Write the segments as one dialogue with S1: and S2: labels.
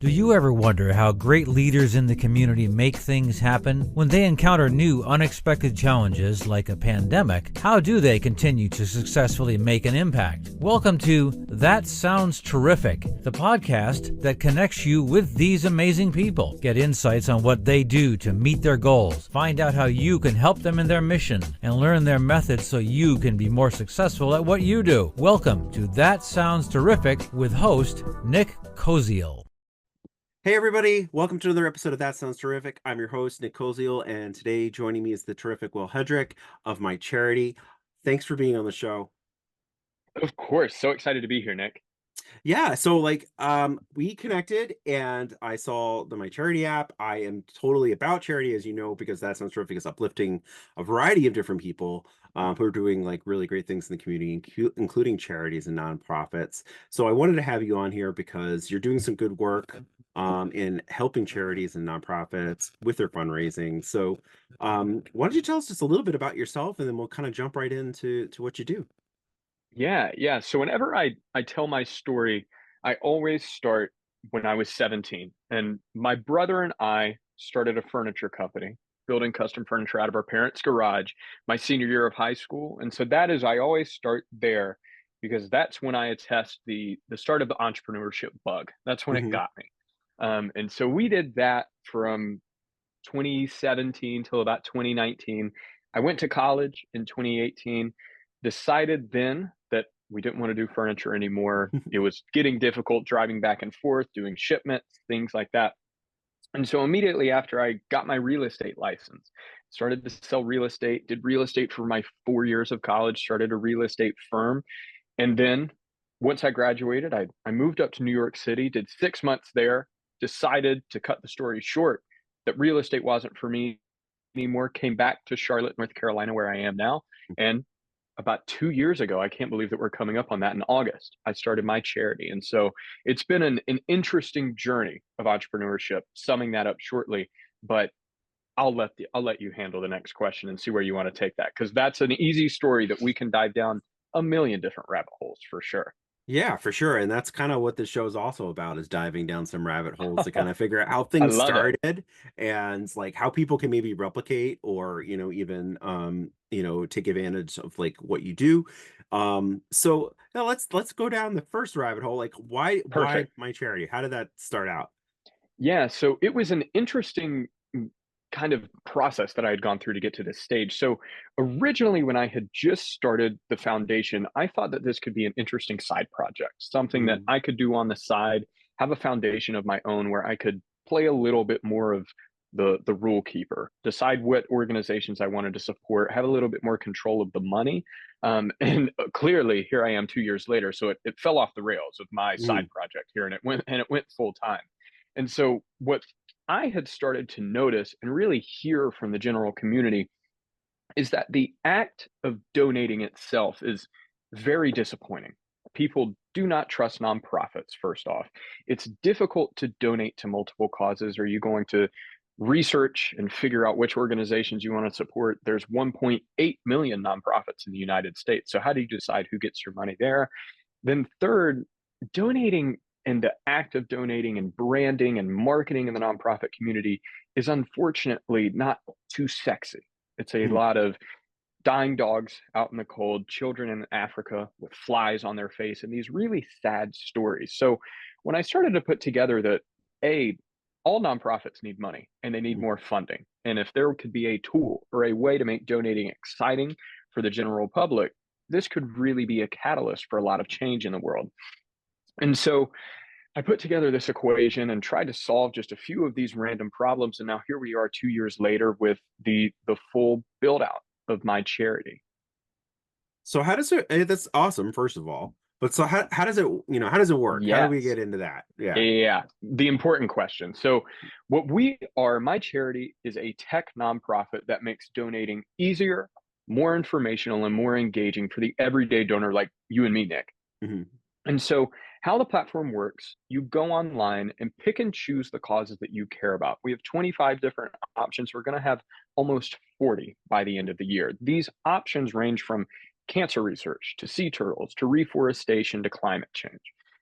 S1: Do you ever wonder how great leaders in the community make things happen? When they encounter new, unexpected challenges like a pandemic, how do they continue to successfully make an impact? Welcome to That Sounds Terrific, the podcast that connects you with these amazing people. Get insights on what they do to meet their goals, find out how you can help them in their mission, and learn their methods so you can be more successful at what you do. Welcome to That Sounds Terrific with host Nick Koziol.
S2: Hey everybody, welcome to another episode of That Sounds Terrific. I'm your host, Nick Koziol, and today joining me is the terrific Will Hedrick of myCharity. Thanks for being on the show.
S3: Of course, so excited to be here, Nick.
S2: Yeah, so we connected and I saw the myCharity app. I am totally about charity, as you know, because That Sounds Terrific is uplifting a variety of different people who are doing like really great things in the community, including charities and nonprofits. So I wanted to have you on here because you're doing some good work in helping charities and nonprofits with their fundraising. So why don't you tell us just a little bit about yourself, and then we'll kind of jump right into what you do.
S3: Yeah. So whenever I tell my story, I always start when I was 17. And my brother and I started a furniture company, building custom furniture out of our parents' garage my senior year of high school. And so I always start there because that's when I attest the start of the entrepreneurship bug. That's when it
S2: Hmm.
S3: got me. And so we did that from 2017 till about 2019. I went to college in 2018, decided then that we didn't want to do furniture anymore. It was getting difficult driving back and forth, doing shipments, things like that. And so immediately after I got my real estate license, started to sell real estate, did real estate for my 4 years of college, started a real estate firm. And then once I graduated, I moved up to New York City, did 6 months there, decided to cut the story short that real estate wasn't for me anymore, came back to Charlotte, North Carolina, where I am now. And about 2 years ago, I can't believe that we're coming up on that in August, I started myCharity. And so it's been an interesting journey of entrepreneurship, summing that up shortly. But I'll let you handle the next question and see where you want to take that, because that's an easy story that we can dive down a million different rabbit holes for sure.
S2: Yeah, for sure. And that's kind of what the show's also about, is diving down some rabbit holes to kind of figure out how
S3: I
S2: things
S3: love it.
S2: started and like how people can maybe replicate or, even take advantage of like what you do. So now let's go down the first rabbit hole. Like why
S3: Perfect.
S2: myCharity? How did that start out?
S3: Yeah, so it was an interesting kind of process that I had gone through to get to this stage. So originally, when I had just started the foundation, I thought that this could be an interesting side project, something that
S2: Mm,
S3: I could do on the side, have a foundation of my own where I could play a little bit more of the rule keeper, decide what organizations I wanted to support, have a little bit more control of the money. And clearly, here I am 2 years later. So it fell off the rails of my
S2: mm,
S3: side project here, and it went full time. And so what I had started to notice and really hear from the general community is that the act of donating itself is very disappointing. People do not trust nonprofits, first off. It's difficult to donate to multiple causes. Are you going to research and figure out which organizations you want to support? There's 1.8 million nonprofits in the United States. So, how do you decide who gets your money there? Then, third, donating and the act of donating and branding and marketing in the nonprofit community is unfortunately not too sexy. It's a
S2: mm.
S3: lot of dying dogs out in the cold, children in Africa with flies on their face, and these really sad stories. So when I started to put together that, A, all nonprofits need money and they need
S2: Mm.
S3: more funding. And if there could be a tool or a way to make donating exciting for the general public, this could really be a catalyst for a lot of change in the world. And so I put together this equation and tried to solve just a few of these random problems. And now here we are 2 years later with the full build out of myCharity.
S2: So how does it, that's awesome, first of all. But so how does it, how does it work? How do we
S3: Yes.
S2: get into that? Yeah.
S3: Yeah. The important question. So what we are, myCharity is a tech nonprofit that makes donating easier, more informational, and more engaging for the everyday donor like you and me, Nick.
S2: Hmm.
S3: And so, how the platform works, you go online and pick and choose the causes that you care about. We have 25 different options. We're going to have almost 40 by the end of the year. These options range from cancer research to sea turtles to reforestation to climate change.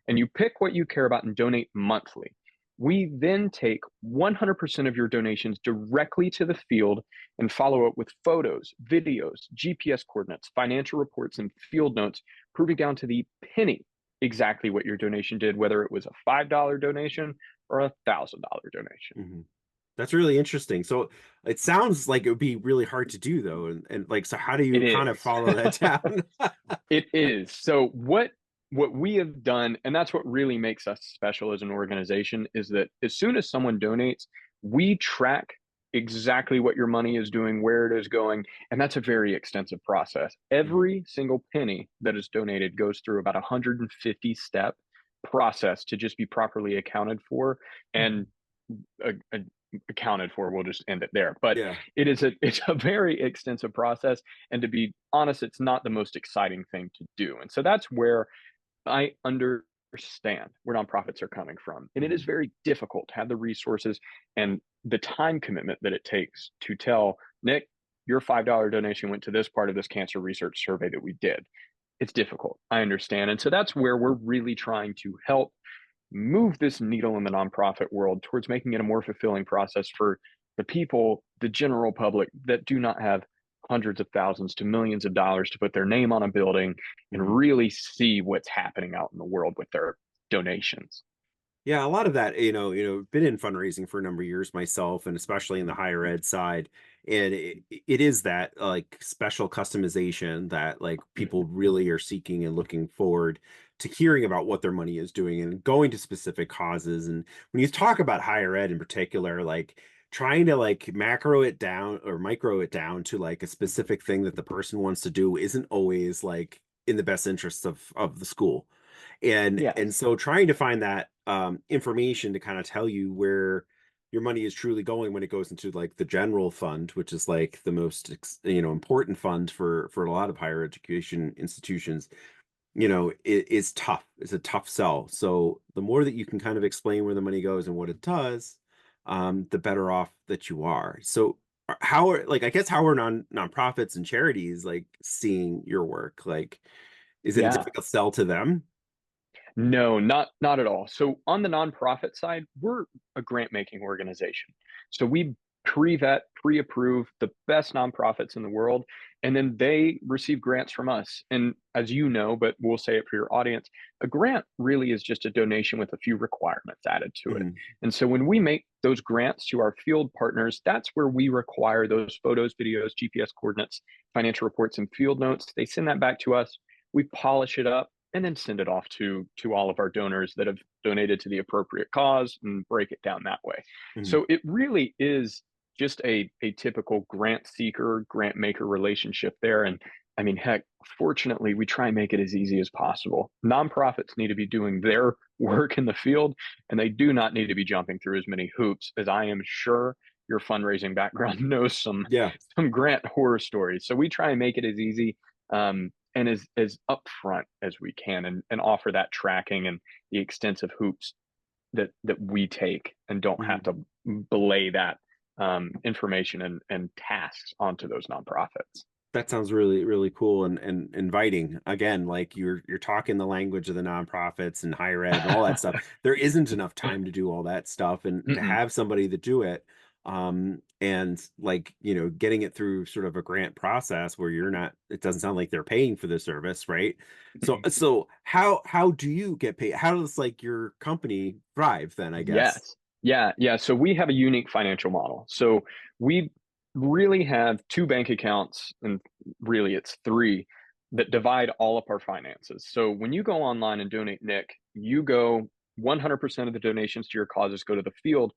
S3: And you pick what you care about and donate monthly. We then take 100% of your donations directly to the field and follow up with photos, videos, GPS coordinates, financial reports, and field notes, proving down to the penny exactly what your donation did, whether it was a $5 donation or a $1,000 donation.
S2: Mhm. That's really interesting. So it sounds like it would be really hard to do though. And like, so how do
S3: It
S2: you kind of
S3: is.
S2: follow that down?
S3: It is. So what we have done, and that's what really makes us special as an organization, is that as soon as someone donates, we track exactly what your money is doing, where it is going, and that's a very extensive process.
S2: Mhm.
S3: Every single penny that is donated goes through about a 150 step process to just be properly accounted for and accounted for. We'll just end it there. But
S2: Yeah.
S3: it's a very extensive process, and to be honest, it's not the most exciting thing to do. And so that's where I understand where nonprofits are coming from. And it is
S2: Mhm.
S3: very difficult to have the resources and the time commitment that it takes to tell Nick, your $5 donation went to this part of this cancer research survey that we did. It's difficult. I understand. And so that's where we're really trying to help move this needle in the nonprofit world towards making it a more fulfilling process for the people, the general public that do not have hundreds of thousands to millions of dollars to put their name on a building and
S2: Mhm.
S3: really see what's happening out in the world with their donations.
S2: Yeah, a lot of that, been in fundraising for a number of years myself, and especially in the higher ed side. And it is that like special customization that like people
S3: Mhm.
S2: really are seeking and looking forward to hearing about what their money is doing and going to specific causes. And when you talk about higher ed in particular, like trying to like macro it down or micro it down to like a specific thing that the person wants to do isn't always like in the best interests of the school. And
S3: Yes.
S2: so trying to find that information to kind of tell you where your money is truly going when it goes into like the general fund, which is like the most important fund for a lot of higher education institutions, it is tough. It's a tough sell. So the more that you can kind of explain where the money goes and what it does, the better off that you are. So how are like I guess how are nonprofits and charities like seeing your work? Like, is it a
S3: Yeah.
S2: difficult sell to them?
S3: No, not at all. So on the nonprofit side, we're a grant making organization. So we pre-vet, pre-approve the best nonprofits in the world, and then they receive grants from us. And as you know, but we'll say it for your audience, a grant really is just a donation with a few requirements added to it.
S2: Mhm.
S3: And so when we make those grants to our field partners, that's where we require those photos, videos, GPS coordinates, financial reports, and field notes. They send that back to us. We polish it up and then send it off to all of our donors that have donated to the appropriate cause and break it down that way.
S2: Mhm.
S3: So it really is just a typical grant seeker, grant maker relationship there. And I mean, heck, fortunately, we try and make it as easy as possible. Nonprofits need to be doing their work in the field, and they do not need to be jumping through as many hoops as I am sure your fundraising background knows
S2: Yeah.
S3: some grant horror stories. So we try and make it as easy and as upfront as we can, and offer that tracking and the extensive hoops that we take and don't have
S2: Mhm.
S3: to belay that information and tasks onto those nonprofits.
S2: That sounds really, really cool and inviting. Again, like you're talking the language of the nonprofits and higher ed and all that stuff. There isn't enough time to do all that stuff, and to
S3: Mm-mm.
S2: have somebody to do it, and like getting it through sort of a grant process where you're not. It doesn't sound like they're paying for the service, right? So how do you get paid? How does like your company thrive then? I guess.
S3: Yes. Yeah, yeah. So we have a unique financial model. So we really have two bank accounts, and really it's three that divide all of our finances. So when you go online and donate, Nick, you go 100% of the donations to your causes go to the field.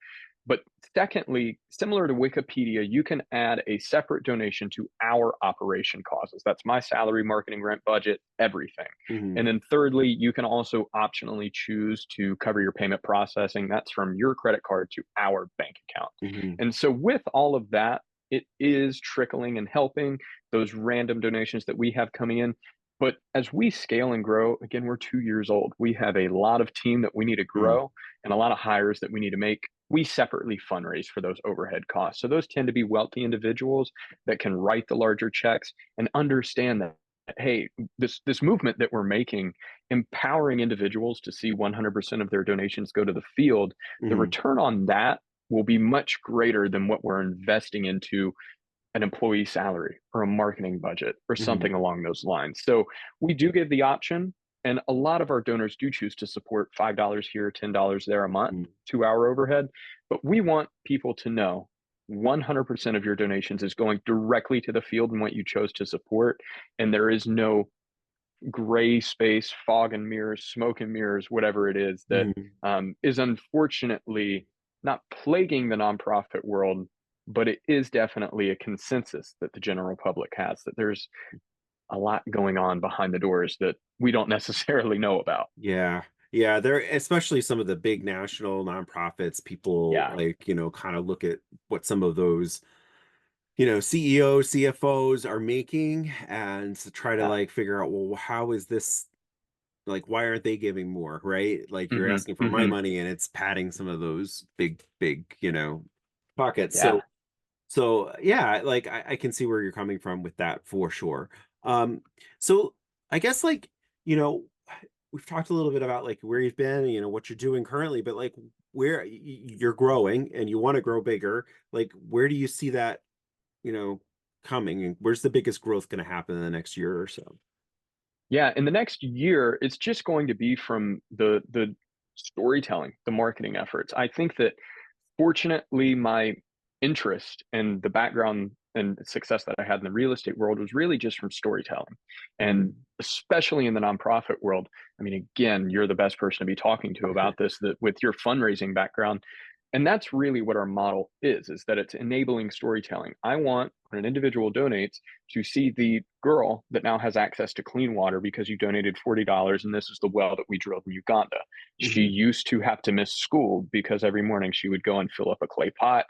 S3: But secondly, similar to Wikipedia, you can add a separate donation to our operation causes. That's my salary, marketing, rent, budget, everything.
S2: Hmm.
S3: And then thirdly, you can also optionally choose to cover your payment processing. That's from your credit card to our bank account.
S2: Hmm.
S3: And so with all of that, it is trickling and helping those random donations that we have coming in. But as we scale and grow, again, we're 2 years old. We have a lot of team that we need to
S2: Hmm.
S3: grow and a lot of hires that we need to make. We separately fundraise for those overhead costs. So those tend to be wealthy individuals that can write the larger checks and understand that hey, this movement that we're making, empowering individuals to see 100% of their donations go to the field, the
S2: Hmm.
S3: return on that will be much greater than what we're investing into an employee salary or a marketing budget or
S2: Hmm.
S3: something along those lines. So we do give the option, and a lot of our donors do choose to support $5 here, $10 there a month,
S2: Hmm.
S3: 2 hour overhead. But we want people to know 100% of your donations is going directly to the field and what you chose to support. And there is no gray space, fog and mirrors, smoke and mirrors, whatever it is that
S2: Hmm.
S3: is unfortunately not plaguing the nonprofit world, but it is definitely a consensus that the general public has that there's a lot going on behind the doors that we don't necessarily know about.
S2: Yeah. Yeah, there, especially some of the big national nonprofits, people
S3: Yeah.
S2: like, kind of look at what some of those, CEOs, CFOs are making and to try to
S3: Yeah.
S2: like figure out, well, how is this, like, why aren't they giving more, right? Like you're
S3: Hmm.
S2: asking for my
S3: Hmm.
S2: money and it's padding some of those big, pockets.
S3: Yeah.
S2: So yeah, like I can see where you're coming from with that for sure. Um, so I guess like, you know, we've talked a little bit about like where you've been, what you're doing currently, but like where you're growing and you want to grow bigger, like where do you see that, you know, coming and where's the biggest growth going to happen in the next year or so?
S3: Yeah. In the next year, it's just going to be from the storytelling, the marketing efforts. I think that fortunately, my interest and the background and success that I had in the real estate world was really just from storytelling. And
S2: Mm.
S3: especially in the nonprofit world, I mean, again, you're the best person to be talking to about this, that with your fundraising background. And that's really what our model is that it's enabling storytelling. I want when an individual donates to see the girl that now has access to clean water because you donated $40 and this is the well that we drilled in Uganda. She
S2: Hmm.
S3: used to have to miss school because every morning she would go and fill up a clay pot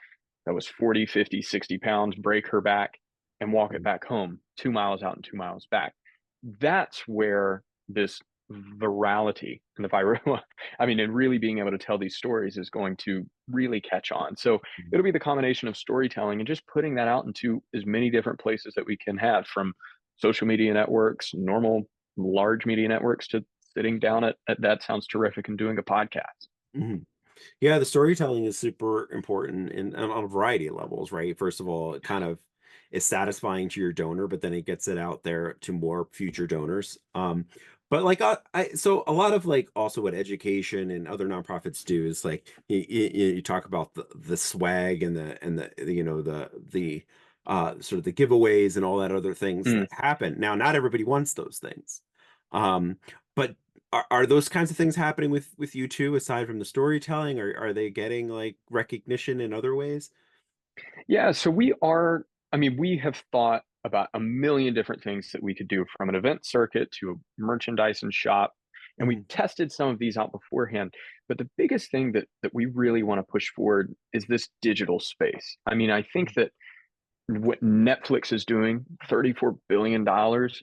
S3: that was 40, 50, 60 pounds, break her back, and walk it back home 2 miles out and 2 miles back. That's where this virality and the viral, I mean, and really being able to tell these stories is going to really catch on. So it'll be the combination of storytelling and just putting that out into as many different places that we can have, from social media networks, normal large media networks, to sitting down at that sounds terrific and doing a podcast.
S2: Hmm. Yeah, the storytelling is super important in on a variety of levels, right? First of all, it kind of is satisfying to your donor, but then it gets it out there to more future donors. But like so a lot of like also what education and other nonprofits do is like you talk about the swag and the sort of the giveaways and all that other things
S3: Mm.
S2: that happen. Now, not everybody wants those things. Um, but are those kinds of things happening with you too, aside from the storytelling, or are they getting like recognition in other ways?
S3: Yeah, so I mean, we have thought about a million different things that we could do, from an event circuit to a merchandise and shop. And we
S2: Mhm.
S3: tested some of these out beforehand. But the biggest thing that we really want to push forward is this digital space. I mean, I think that what Netflix is doing, $34 billion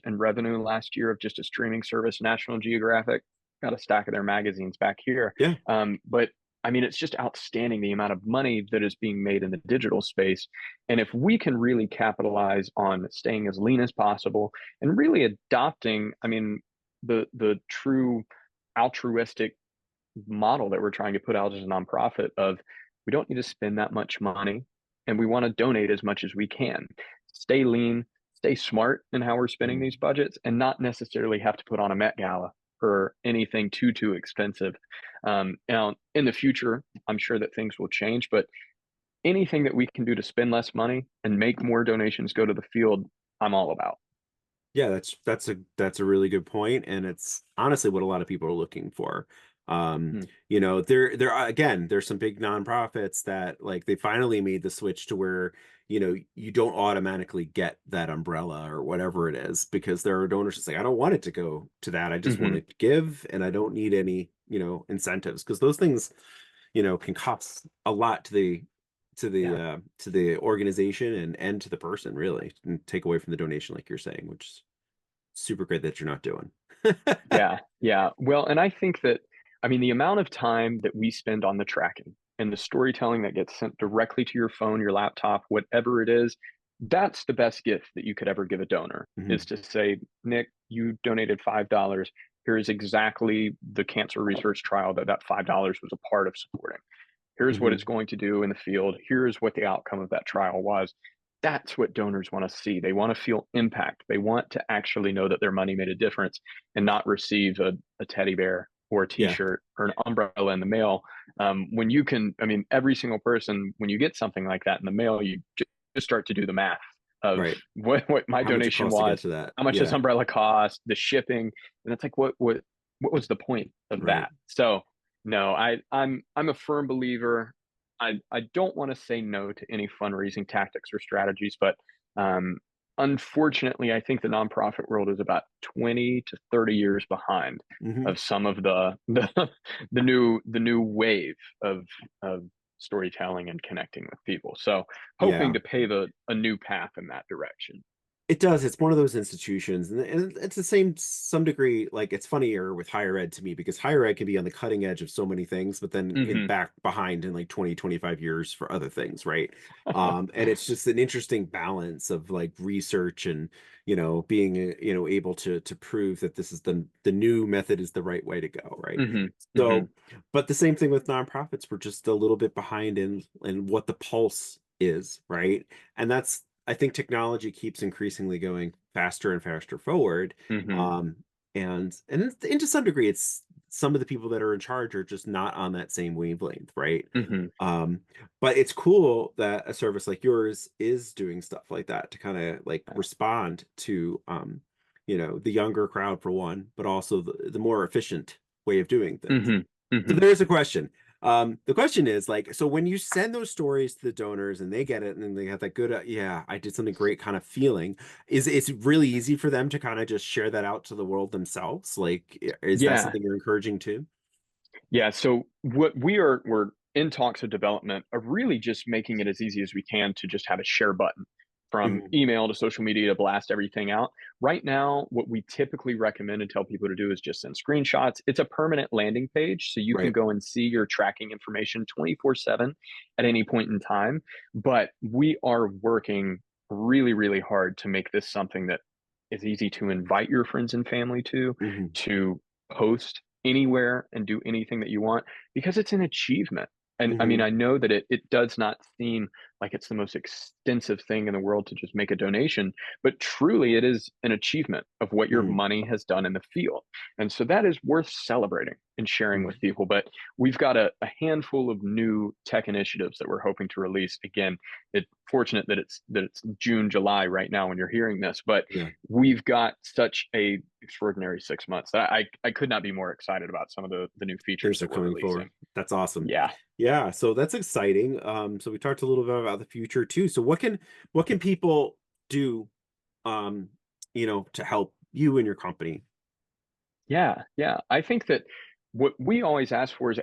S3: in revenue last year of just a streaming service, National Geographic, got a stack of their magazines back here.
S2: Yeah.
S3: But I mean, it's just outstanding the amount of money that is being made in the digital space. And if we can really capitalize on staying as lean as possible and really adopting, I mean, the true altruistic model that we're trying to put out as a nonprofit of, we don't need to spend that much money and we want to donate as much as we can. Stay lean, stay smart in how we're spending
S2: Mhm.
S3: these budgets, and not necessarily have to put on a Met Gala or anything too expensive. Now, in the future, I'm sure that things will change, but anything that we can do to spend less money and make more donations go to the field, I'm all about.
S2: Yeah, that's a really good point, and it's honestly what a lot of people are looking for.
S3: Hmm.
S2: Again, there's some big nonprofits that like they finally made the switch to where, you don't automatically get that umbrella or whatever it is because there are donors that say, I don't want it to go to that. I just want
S3: Hmm.
S2: it to give, and I don't need any, incentives because those things, can cost a lot to the
S3: Yeah.
S2: to the organization and to the person really, and take away from the donation, like you're saying, which is super great that you're not doing.
S3: Yeah, yeah. Well, and I think that, I mean, the amount of time that we spend on the tracking and the storytelling that gets sent directly to your phone, your laptop, whatever it is, that's the best gift that you could ever give a donor, is to say, Nick, you donated $5. Here's exactly the cancer research trial that $5 was a part of supporting. Here's what it's going to do in the field. Here's what the outcome of that trial was. That's what donors want to see. They want to feel impact. They want to actually know that their money made a difference and not receive a teddy bear or a
S2: Yeah.
S3: t-shirt or an umbrella in the mail. When you can, I mean, every single person, when you get something like that in the mail, you just start to do the math of
S2: Right.
S3: what my
S2: How much it
S3: donation
S2: costs to get
S3: was,
S2: to that.
S3: how much this
S2: Yeah.
S3: umbrella cost, the shipping. And it's like, what was the point of
S2: Right.
S3: that? So no, I'm a firm believer. I don't want to say no to any fundraising tactics or strategies, but unfortunately, I think the nonprofit world is about 20 to 30 years behind of some of the new wave of storytelling and connecting with people. So hoping
S2: Yeah.
S3: to pave a new path in that direction.
S2: It does. It's one of those institutions, and it's the same some degree. Like, it's funnier with higher ed to me, because higher ed can be on the cutting edge of so many things, but then in
S3: Hmm.
S2: back behind in like 20, 25 years for other things, right? And it's just an interesting balance of like research and, being able to prove that this is the new method is the right way to go, right?
S3: Hmm. Hmm.
S2: So, but the same thing with nonprofits, we're just a little bit behind in what the pulse is, right? And that's, I think technology keeps increasingly going faster and faster forward.
S3: Hmm.
S2: Um, and to some degree, it's some of the people that are in charge are just not on that same wavelength, right?
S3: Hmm.
S2: Um, but it's cool that a service like yours is doing stuff like that to kind of like respond to the younger crowd for one, but also the more efficient way of doing things.
S3: Hmm.
S2: So
S3: Hmm.
S2: there's a question. The question is like, so when you send those stories to the donors and they get it and they have that good, yeah, I did something great kind of feeling, is it's really easy for them to kind of just share that out to the world themselves? Like, is that
S3: Yeah.
S2: something you're encouraging too?
S3: Yeah, so what we're in talks of development of really just making it as easy as we can to just have a share button from
S2: Mhm.
S3: email to social media to blast everything out. Right now, what we typically recommend and tell people to do is just send screenshots. It's a permanent landing page, so you can
S2: Right.
S3: go and see your tracking information 24/7 at any point in time. But we are working really, really hard to make this something that is easy to invite your friends and family
S2: Hmm.
S3: to post anywhere and do anything that you want, because it's an achievement. And I mean,
S2: Hmm.
S3: I know that it does not seem like it's the most extensive thing in the world to just make a donation, but truly it is an achievement of what your
S2: Hmm.
S3: money has done in the field. And so that is worth celebrating and sharing with people. But we've got a handful of new tech initiatives that we're hoping to release. Again, it's fortunate that it's June, July right now when you're hearing this, but
S2: Yeah.
S3: we've got such a extraordinary 6 months. I could not be more excited about some of the new features
S2: Things are
S3: that we're
S2: coming
S3: releasing.
S2: forward. That's awesome.
S3: Yeah.
S2: Yeah, so that's exciting. So we talked a little bit about the future too. So what can people do um, to help you and your company?
S3: Yeah, yeah. I think that what we always ask for is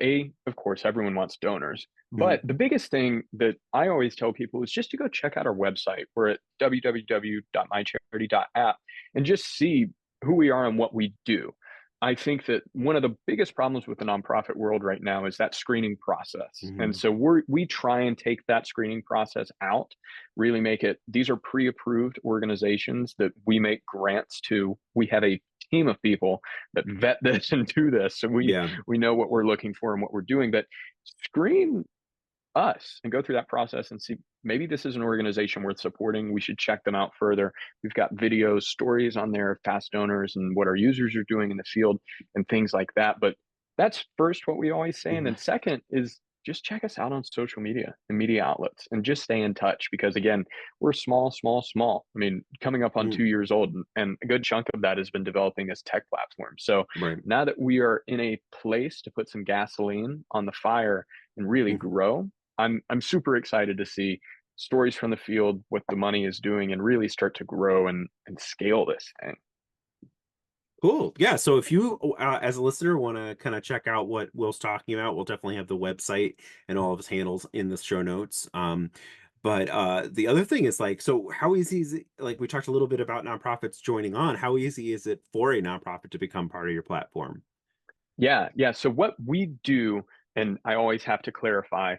S3: of course, everyone wants donors.
S2: Mhm.
S3: But the biggest thing that I always tell people is just to go check out our website. We're at www.mycharity.app and just see who we are and what we do. I think that one of the biggest problems with the nonprofit world right now is that screening process. And
S2: Mhm.
S3: so we try and take that screening process out, really make it, these are pre-approved organizations that we make grants to. We have a team of people that vet this and do this. So
S2: Yeah.
S3: we know what we're looking for and what we're doing. But screen us and go through that process and see, maybe this is an organization worth supporting. We should check them out further. We've got videos, stories on there of past donors and what our users are doing in the field and things like that. But that's first what we always say. And
S2: Mhm.
S3: then second is just check us out on social media and media outlets and just stay in touch, because again, we're small, small, small. I mean, coming up on
S2: Mhm.
S3: 2 years old, and a good chunk of that has been developing this tech platform. So
S2: Right.
S3: now that we are in a place to put some gasoline on the fire and really
S2: Mhm.
S3: grow, I'm super excited to see stories from the field, what the money is doing, and really start to grow and scale this thing.
S2: Cool. Yeah. So if you, as a listener, want to kind of check out what Will's talking about, we'll definitely have the website and all of his handles in the show notes. But the other thing is like, so how easy is it? Like we talked a little bit about nonprofits joining on. How easy is it for a nonprofit to become part of your platform?
S3: Yeah, yeah. So what we do, and I always have to clarify,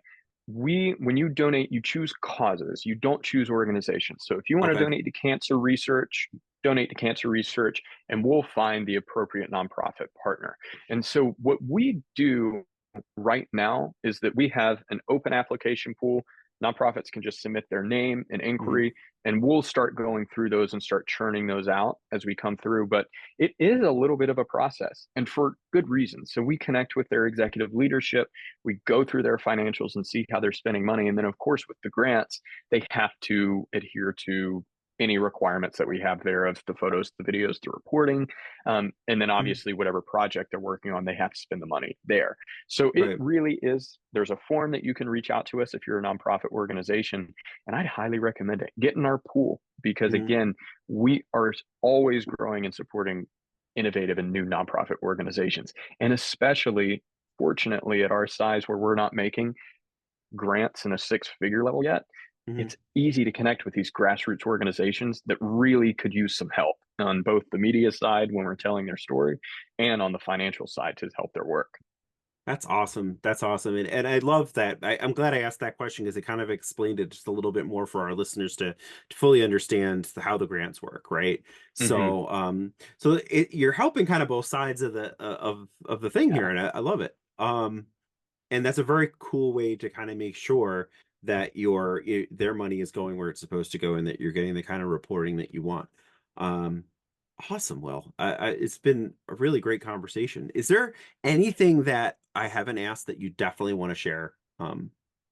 S3: when you donate, you choose causes. You don't choose organizations. So if you want to
S2: Okay.
S3: donate to cancer research, donate to cancer research, and we'll find the appropriate nonprofit partner. And so what we do right now is that we have an open application pool. Nonprofits can just submit their name and
S2: Mhm.
S3: inquiry, and we'll start going through those and start churning those out as we come through. But it is a little bit of a process, and for good reason. So we connect with their executive leadership, we go through their financials and see how they're spending money. And then, of course, with the grants, they have to adhere to any requirements that we have there of the photos, the videos, the reporting. And then
S2: Mhm.
S3: obviously, whatever project they're working on, they have to spend the money there. So it
S2: Right.
S3: really is, there's a form that you can reach out to us if you're a nonprofit organization. And I'd highly recommend it. Get in our pool because,
S2: Mhm.
S3: again, we are always growing and supporting innovative and new nonprofit organizations. And especially, fortunately, at our size where we're not making grants in a six-figure level yet,
S2: Mhm.
S3: it's easy to connect with these grassroots organizations that really could use some help on both the media side when we're telling their story and on the financial side to help their work.
S2: That's awesome. That's awesome. And I love that. I'm glad I asked that question because it kind of explained it just a little bit more for our listeners to fully understand how the grants work, right?
S3: Hmm.
S2: You're helping kind of both sides of the thing here,
S3: Yeah.
S2: and I love it. And that's a very cool way to kind of make sure that their money is going where it's supposed to go and that you're getting the kind of reporting that you want. Um, awesome. Well, it's been a really great conversation. Is there anything that I haven't asked that you definitely want to share about?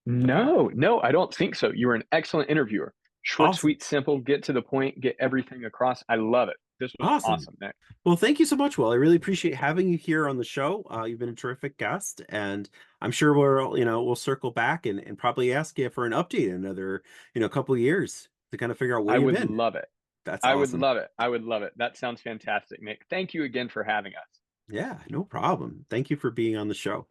S3: No, no, I don't think so. You were an excellent interviewer. Short,
S2: Awesome.
S3: sweet, simple, get to the point, get everything across. I love it. This was
S2: Awesome.
S3: awesome, Nick.
S2: Well, thank you so much, Will. I really appreciate having you here on the show. You've been a terrific guest, and I'm sure we'll circle back and probably ask you for an update in another, couple of years to kind of figure out where
S3: I
S2: you've
S3: would
S2: been.
S3: love it.
S2: That's
S3: I would
S2: awesome.
S3: love it. I would love it. That sounds fantastic, Nick. Thank you again for having us.
S2: Yeah, no problem. Thank you for being on the show.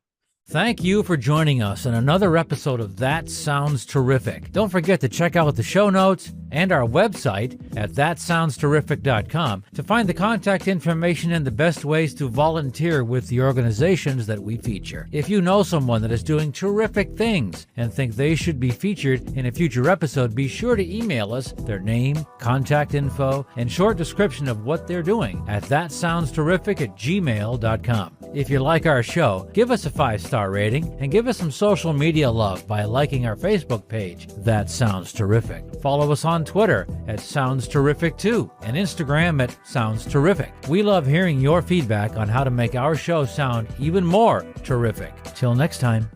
S1: Thank you for joining us in another episode of That Sounds Terrific. Don't forget to check out the show notes and our website at thatsoundsterrific.com to find the contact information and the best ways to volunteer with the organizations that we feature. If you know someone that is doing terrific things and think they should be featured in a future episode, be sure to email us their name, contact info, and short description of what they're doing at thatsoundsterrific@gmail.com. If you like our show, give us a 5-star rating and give us some social media love by liking our Facebook page, That Sounds Terrific. Follow us on Twitter at Sounds Terrific 2 and Instagram at Sounds Terrific. We love hearing your feedback on how to make our show sound even more terrific. Till next time.